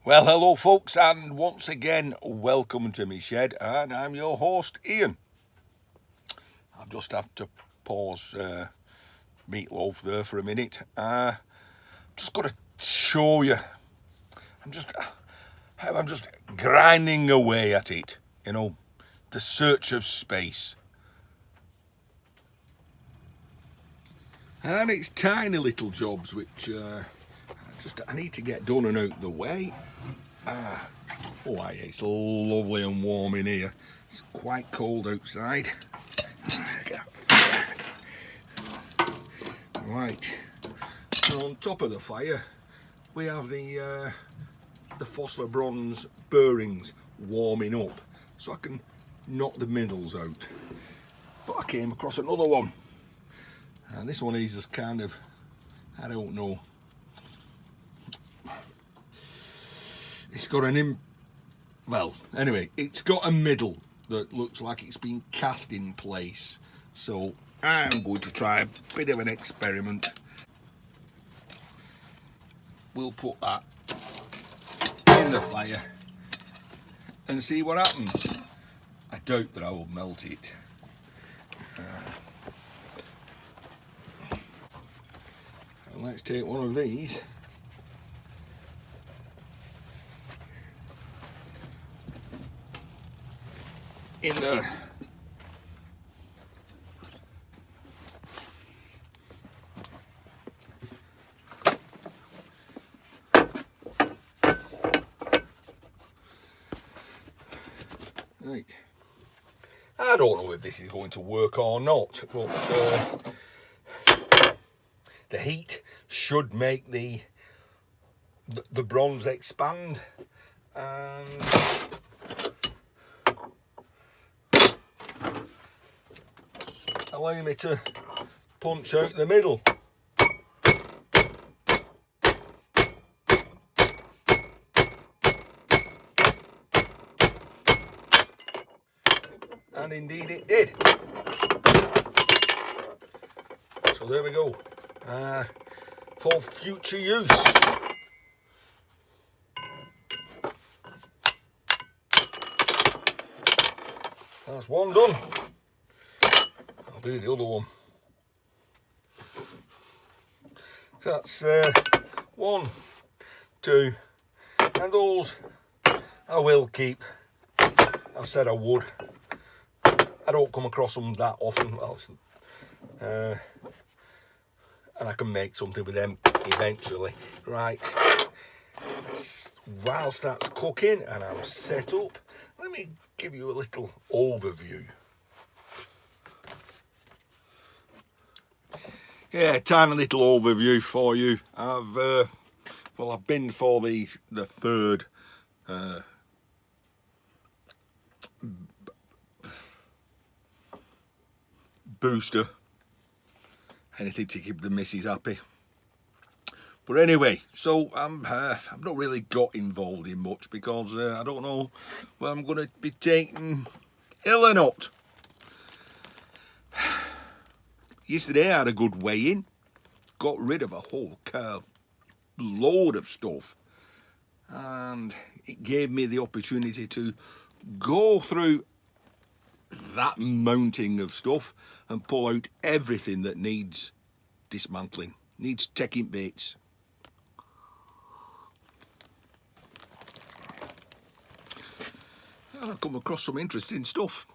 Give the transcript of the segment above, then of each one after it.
Well, hello folks, and once again, welcome to my shed, and I'm your host, Ian. I'll just have to pause meatloaf there for a minute. Just got to show you, I'm just grinding away at it, the search of space. And it's tiny little jobs which I need to get done and out the way. It's lovely and warm in here. It's quite cold outside. Right, so on top of the fire we have the phosphor bronze bearings warming up, so I can knock the middles out. But I came across another one, and this one is just kind of, I don't know. It's got it's got a middle that looks like it's been cast in place. So I'm going to try a bit of an experiment. We'll put that in the fire and see what happens. I doubt that I will melt it. Let's take one of these. In there. Right. I don't know if this is going to work or not, but the heat should make the bronze expand, and allowing me to punch out the middle. And indeed it did. So there we go, for future use. That's one done. I'll do the other one. So that's 1, 2, and those I will keep. I've said I would. I don't come across them that often, and I can make something with them eventually. Right, whilst that's cooking and I'm set up, let me give you a little overview. Yeah, tiny little overview for you. I've been for the third booster. Anything to keep the missus happy. But anyway, so I've not really got involved in much because I don't know whether I'm going to be taking ill or not. Yesterday I had a good weigh-in, got rid of a whole load of stuff, and it gave me the opportunity to go through that mounting of stuff and pull out everything that needs dismantling, needs taking bits. And I've come across some interesting stuff.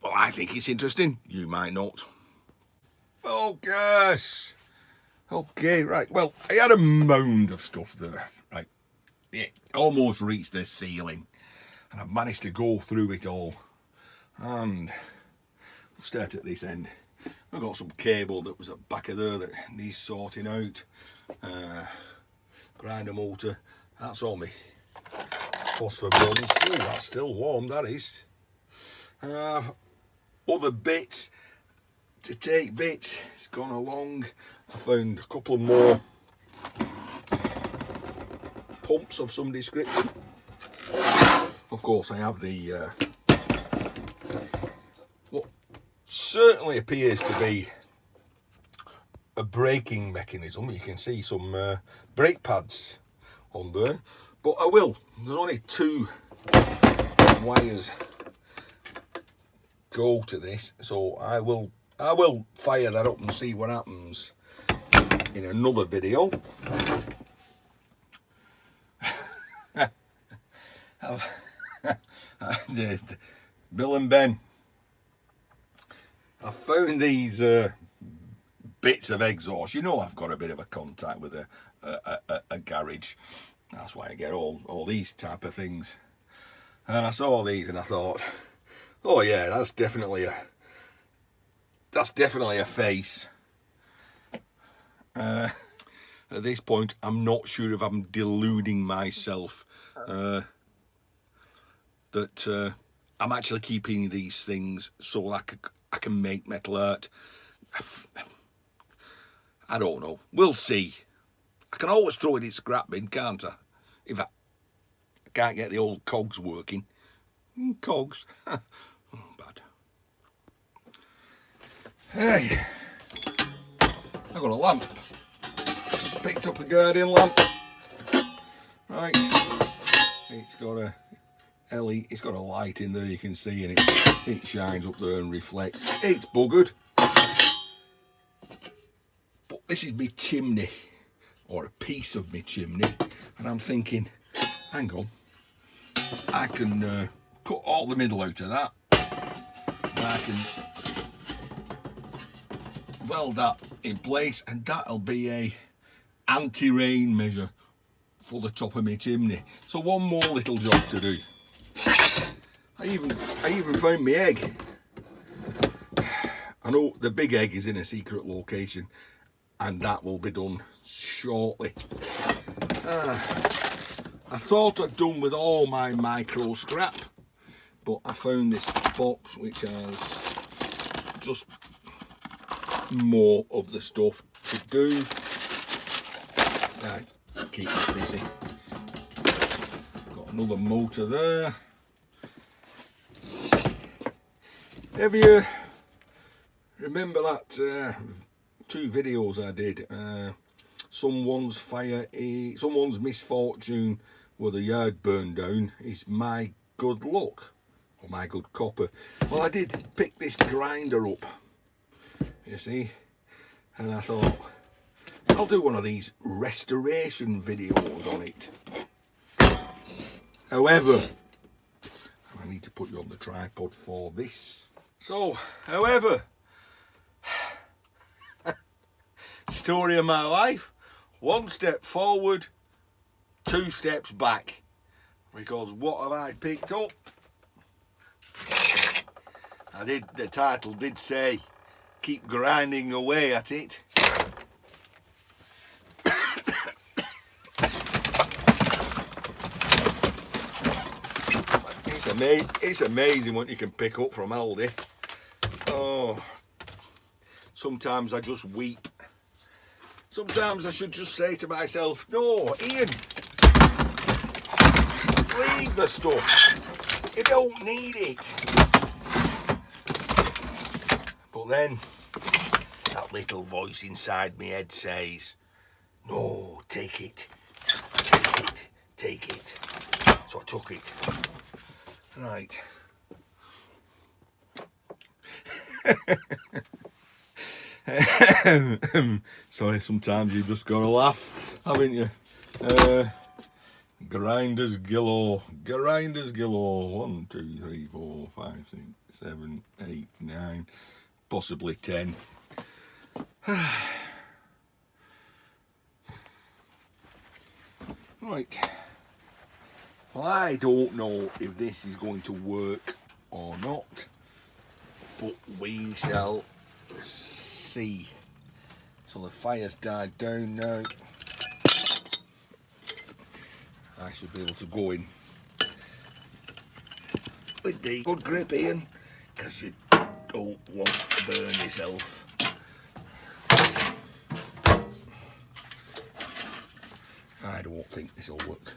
Well, I think it's interesting. You might not. Focus! Okay, right. Well, I had a mound of stuff there. Right. It almost reached the ceiling. And I've managed to go through it all. And I'll start at this end. I've got some cable that was at the back of there that needs sorting out. Grinder motor. That's all me. Phosphor bronze. Oh, that's still warm, that is. Other bits to take bits. It's gone along. I found a couple more pumps of some description. Of course, I have the what certainly appears to be a braking mechanism. You can see some brake pads on there, But I will. There's only 2 wires go to this, so I will fire that up and see what happens in another video. Bill and Ben, I found these bits of exhaust. You know, I've got a bit of a contact with a garage. That's why I get all these type of things. And I saw these and I thought, oh yeah, that's definitely a face. At this point, I'm not sure if I'm deluding myself that I'm actually keeping these things so I can make metal art. I don't know. We'll see. I can always throw it in scrap bin, can't I? If I can't get the old cogs working. Cogs. Oh, bad. Hey, I got a lamp. Picked up a Guardian lamp. Right. It's got a LED. It's got a light in there. You can see, and it shines up there and reflects. It's buggered. But this is my chimney, or a piece of my chimney, and I'm thinking, hang on, I can cut all the middle out of that, and I can weld that in place, and that'll be a anti-rain measure for the top of my chimney. So one more little job to do. I even found my egg. I know the big egg is in a secret location, and that will be done shortly. I thought I'd done with all my micro scrap, but I found this box which has just more of the stuff to do. Keep me busy. Got another motor there. Have you remember that 2 videos I did? Someone's misfortune where the yard burned down is my good luck, or my good copper. Well, I did pick this grinder up, you see, and I thought I'll do one of these restoration videos on it. However, I need to put you on the tripod for this. So, however, story of my life, 1 step forward, 2 steps back. Because what have I picked up? The title did say, keep grinding away at it. It's amazing what you can pick up from Aldi. Oh, sometimes I just weep. Sometimes I should just say to myself, no, Ian, leave the stuff. You don't need it. But then that little voice inside my head says, no, take it, take it, take it. So I took it. Right. Sorry, sometimes you just gotta laugh, haven't you? Grinders galore, grinders galore. 1, 2, 3, 4, 5, 6, 7, 8, 9, possibly 10. Right. Well, I don't know if this is going to work or not, but we shall see. So the fire's died down now. I should be able to go in with the good grip, Ian, because you don't want to burn yourself. I don't think this will work.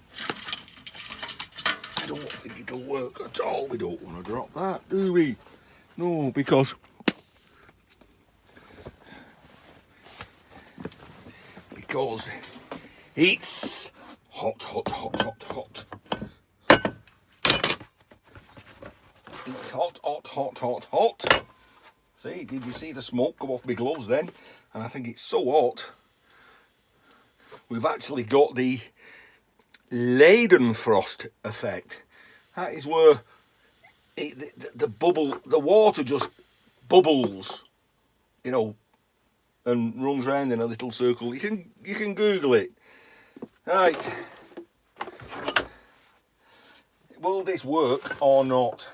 I don't think it'll work at all. We don't want to drop that, do we? No, because it's hot, hot, hot, hot, hot. It's hot, hot, hot, hot, hot. See, did you see the smoke come off my gloves then? And I think it's so hot, we've actually got the Leidenfrost effect. That is where the water just bubbles, you know, and runs round in a little circle. You can Google it. Right. Will this work or not?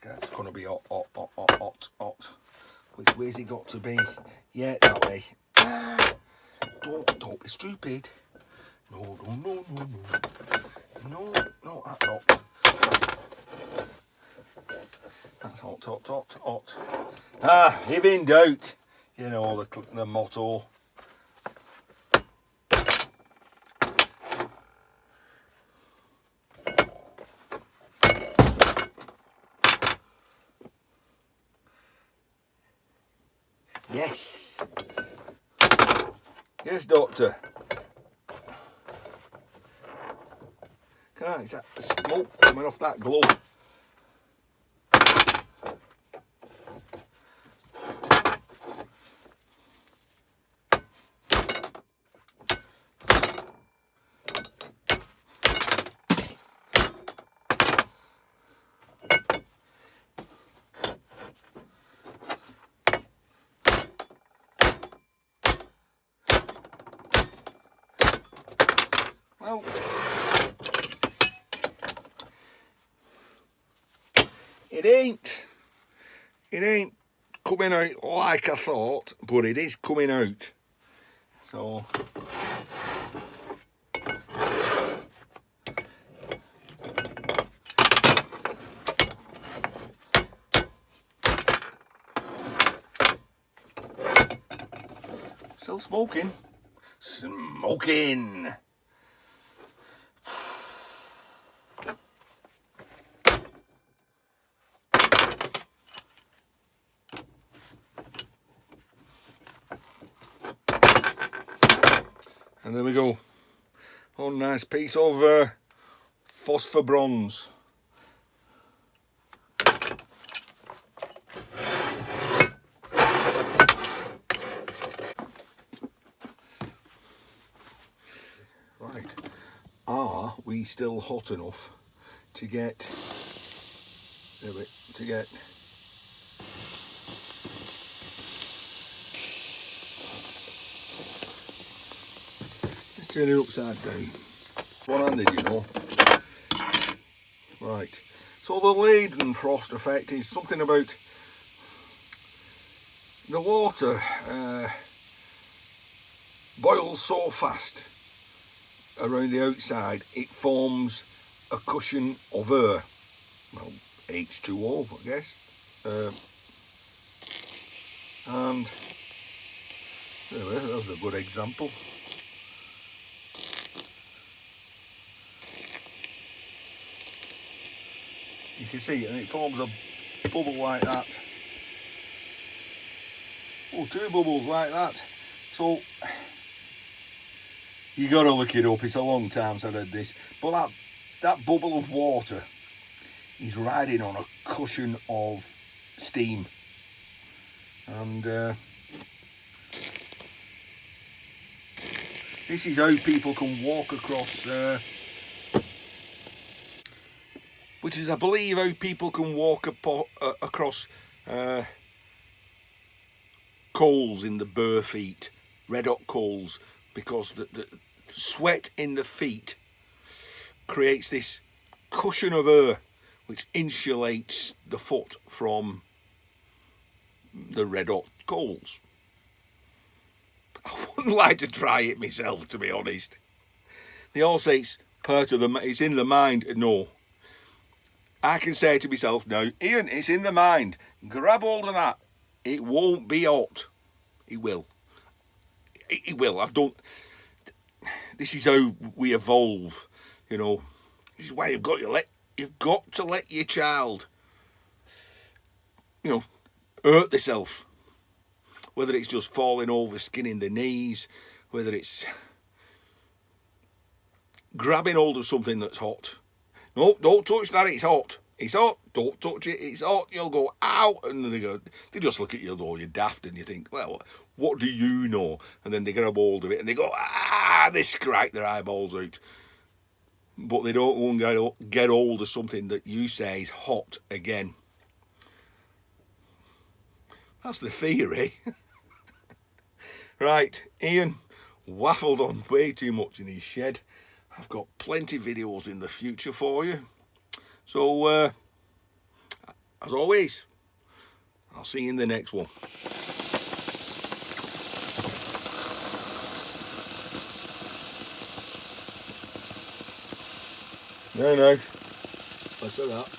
That's going to be hot, hot, hot, hot, hot, hot. Which way's it got to be? Yeah, that way. Don't be stupid. No, no, no, no, no. No, no, that's hot. That's hot, hot, hot, hot. Ah, if in doubt, you know the motto. Yes. Yes, doctor. Is that smoke coming off that glove? Well, it ain't coming out like I thought, but it is coming out. So still smoking. Smoking. And there we go. Oh, nice piece of phosphor bronze. Right. Are we still hot enough to get let's turn it upside down. One-handed, you know. Right. So the Leidenfrost effect is something about the water boils so fast around the outside it forms a cushion of air. Well, H2O, I guess. And anyway, that was a good example. You can see it, and it forms a bubble like that. Oh, two bubbles like that. So you got to look it up. It's a long time since I did this, but that bubble of water is riding on a cushion of steam, and this is how people can walk across. Which is, I believe, how people can walk across coals in the bare feet, red hot coals, because the sweat in the feet creates this cushion of air which insulates the foot from the red hot coals. I wouldn't like to try it myself, to be honest. They all say it's part of it's in the mind. No. I can say to myself, no, Ian, it's in the mind. Grab hold of that. It won't be hot. It will. It will. This is how we evolve, you know. This is why you've got to let your child, you know, hurt themselves. Whether it's just falling over, skinning the knees, whether it's grabbing hold of something that's hot. No, don't touch that, it's hot. It's hot, don't touch it, it's hot. You'll go, ow, and they just look at you, though, you're daft, and you think, well, what do you know? And then they grab hold of it, and they go, they scrape their eyeballs out. But they don't go and get hold of something that you say is hot again. That's the theory. Right, Ian waffled on way too much in his shed. I've got plenty of videos in the future for you. So, as always, I'll see you in the next one. No, less of that.